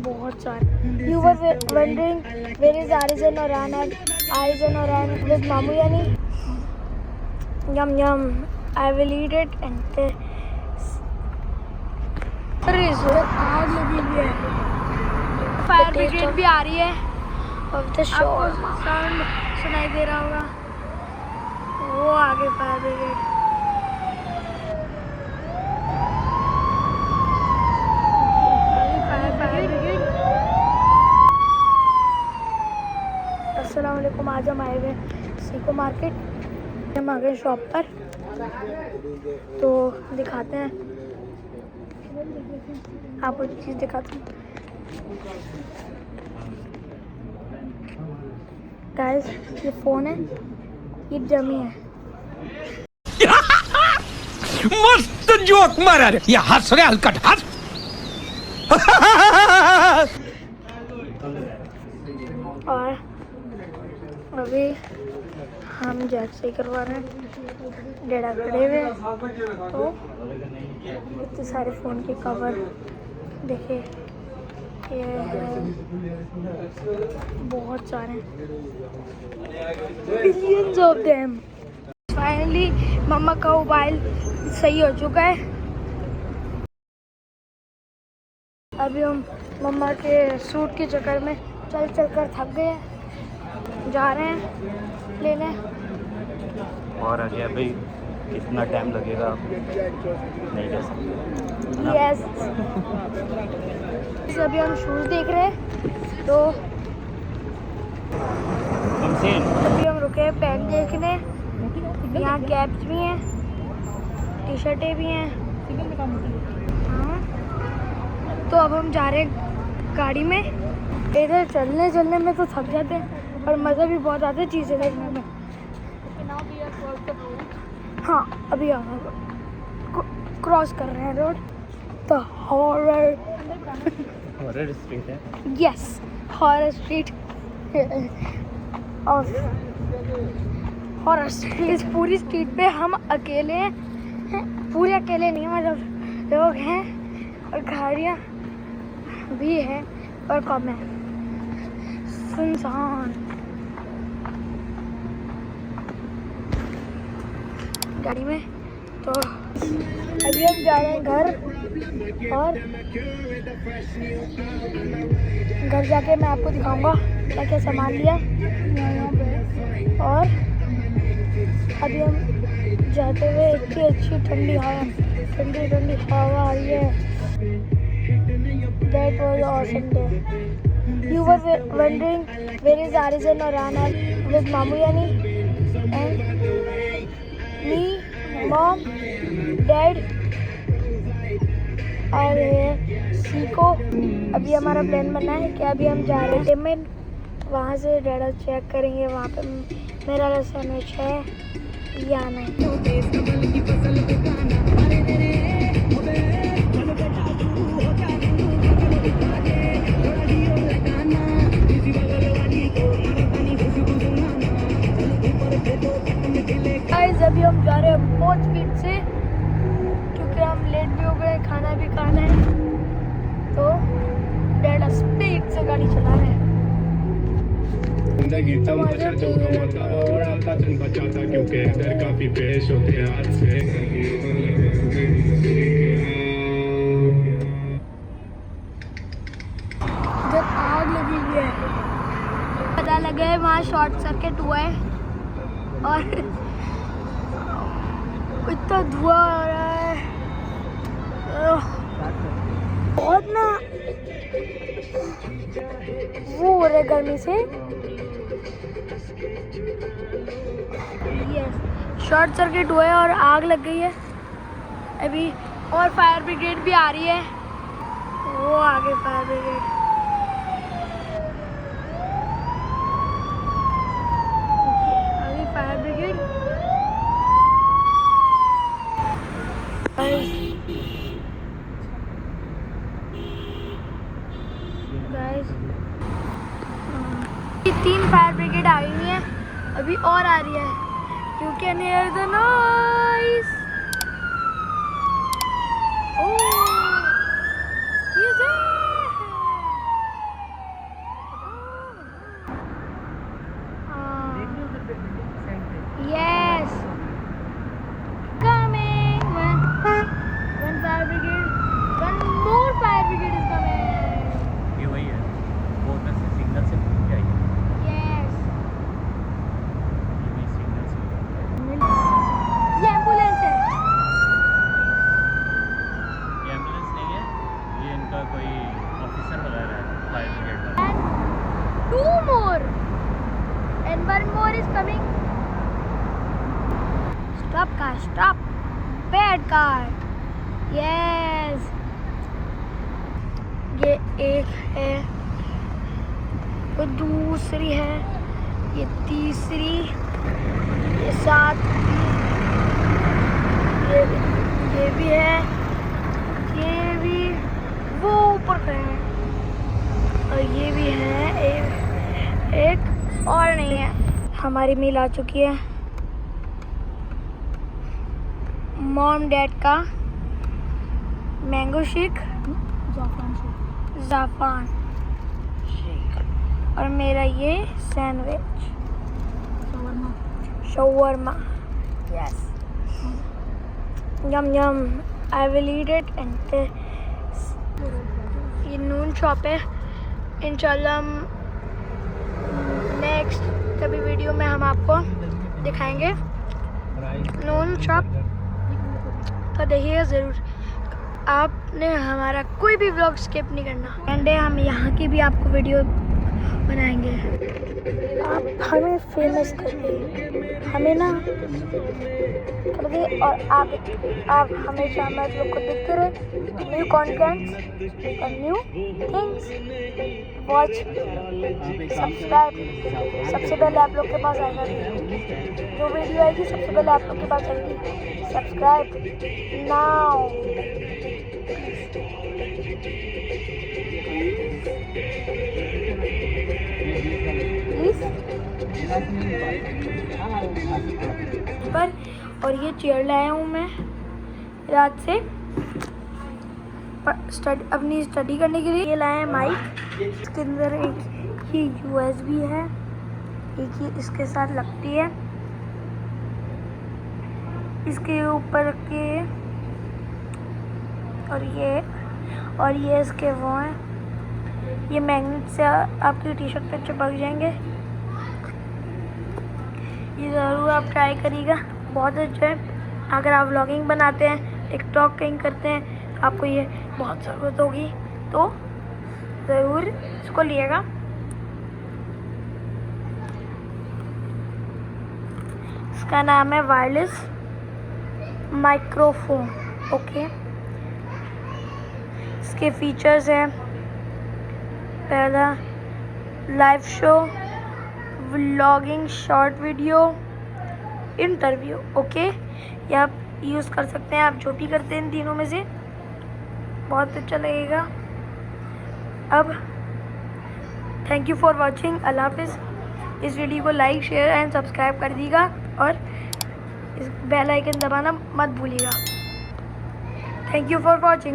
बहुत सारे. You were wondering where is Arjun or Anand? Arjun or Anand with Mamu Yani? Yum yum. I will eat it and आग लगी हुई है. Fire brigade भी आ रही है. आपको साउंड सुनाई दे रहा होगा. वो आगे फायर ब्रिगेड. अस्सलाम वालेकुम. आज हम आए हुए सीको मार्केट. हम आ गए शॉप पर, तो दिखाते हैं आपको चीज़ दिखाता हूँ. गाइस, ये फ़ोन है, ये डमी है. मस्त जोक मारा रे. ये हंस रे हलकट हंस. और अभी हम जैसे ही करवा रहे हैं. डेढ़ा खड़े हुए, तो इतने सारे फ़ोन के कवर देखिए. ये है, बहुत सारे, बिलियंस ऑफ देम. फाइनली मम्मा का मोबाइल सही हो चुका है. अभी हम मम्मा के सूट के चक्कर में चल कर थक गए. जा रहे हैं लेने. और आगे अभी कितना टाइम लगेगा नहीं कह सकते. यस. अभी हम शूज़ देख रहे हैं, तो अभी हम रुके हैं पैंट देखने. यहाँ कैप्स भी हैं, टी शर्टें भी हैं. हाँ, तो अब हम जा रहे हैं गाड़ी में. इधर चलने में तो थक जाते हैं, और मज़ा भी बहुत आता है चीज़ें देखने में. हाँ, अभी क्रॉस कर रहे हैं रोड. द हॉरर स्ट्रीट है. Yes, horror street. और हॉरर स्ट्रीट, पूरी स्ट्रीट पे हम अकेले हैं. पूरे अकेले नहीं, मतलब लोग हैं और गाड़ियाँ भी हैं, पर कम है. सुनसान गाड़ी में. तो अभी हम जा रहे हैं घर, और घर जाके मैं आपको दिखाऊंगा क्या क्या सामान लिया. और अभी हम जाते हुए इतनी अच्छी ठंडी हवा आ रही है. That was awesome day. You were wondering where is Arjun or Anand with Mamu Yani, and me, mom, dad और सीको. अभी हमारा प्लान बना है कि अभी हम जा रहे हैं वहाँ से डाटा चेक करेंगे वहाँ पे मेरा सैंडविच है या नहीं. अभी हम जा रहे हैं बहुत स्पीड से, क्योंकि हम लेट भी हो गए. खाना भी खाना है, तो डैडा स्पीड से गाड़ी चला रहे हैं. क्योंकि इधर काफी पेश होते हैं हाथ से. जब आग लगी हुई है, पता लगा है वहाँ शॉर्ट सर्किट हुआ है, और इतना धुआं आ रहा है. बहुत ना वो हो रहा है गर्मी से. यस, शॉर्ट सर्किट हुआ है और आग लग गई है अभी. और फायर ब्रिगेड भी आ रही है. वो आगे फायर ब्रिगेड. अभी fire brigade. Guys, 3 fire brigade आ गई है, अभी और आ रही है, क्योंकि near the night Yes. Coming. One fire brigade. One more fire brigade is coming. ये वही है, वो उधर से सिग्नल से क्या है? Yes. ये भी सिग्नल से। ये एम्बुलेंस है. ये एम्बुलेंस नहीं है, ये इनका कोई ऑफिसर वगैरह है, फायर ब्रिगेड का। And two more. And one more is coming. Stop car, stop. Bad car. Yes. ये एक है, वो दूसरी है, ये तीसरी, ये सातवीं, ये भी है, ये भी, वो ऊपर खड़े हैं, और ये भी है, एक और नहीं है। हमारी मील आ चुकी है। मॉम डैड का मैंगो शेक, ज़ाफ़रान शेक, और मेरा ये sandwich, shawarma. Yes, yum yum, I will eat it and ये नून शॉप है। इंशाल्लाह नेक्स्ट कभी वीडियो में हम आपको दिखाएंगे नून शॉप, तो देखिएगा ज़रूर। आपने हमारा कोई भी व्लॉग स्किप नहीं करना। एंड हम यहाँ की भी आपको वीडियो बनाएंगे। आप हमें फेमस कर दे, हमें ना कर दे, और आप हमेशा हमारे लोग को देखते रहे, न्यू कंटेंट्स और न्यू थिंग्स वॉच, सब्सक्राइब। सबसे पहले आप लोग के पास आएगा, जो वीडियो आएगी सबसे पहले आप लोग के पास आएगी। Subscribe now. पर और ये चेयर लाया हूँ मैं रात से अपनी स्टडी करने के लिए। ये लाया है माइक, इसके अंदर एक ये USB है, एक ये इसके साथ लगती है, इसके ऊपर रख के, और ये इसके वो हैं, ये मैग्नेट से आपकी टी शर्ट पे चिपक जाएंगे। ये ज़रूर आप ट्राई करिएगा, बहुत अच्छा है। अगर आप व्लॉगिंग बनाते हैं, टिकटॉक कहीं करते हैं, आपको ये बहुत ज़रूरत होगी, तो ज़रूर इसको लिएगा। इसका नाम है वायरलेस माइक्रोफोन। ओके, इसके फीचर्स हैं, पहला live show, vlogging, short video, interview. Okay, ये आप यूज़ कर सकते हैं, आप जो भी करते हैं इन तीनों में से, बहुत अच्छा लगेगा। अब थैंक यू फॉर वॉचिंग, अल्लाह हाफिज़। इस वीडियो को लाइक, शेयर एंड सब्सक्राइब कर दीजिएगा, और इस बेल आइकन दबाना मत भूलिएगा। Thank you for watching.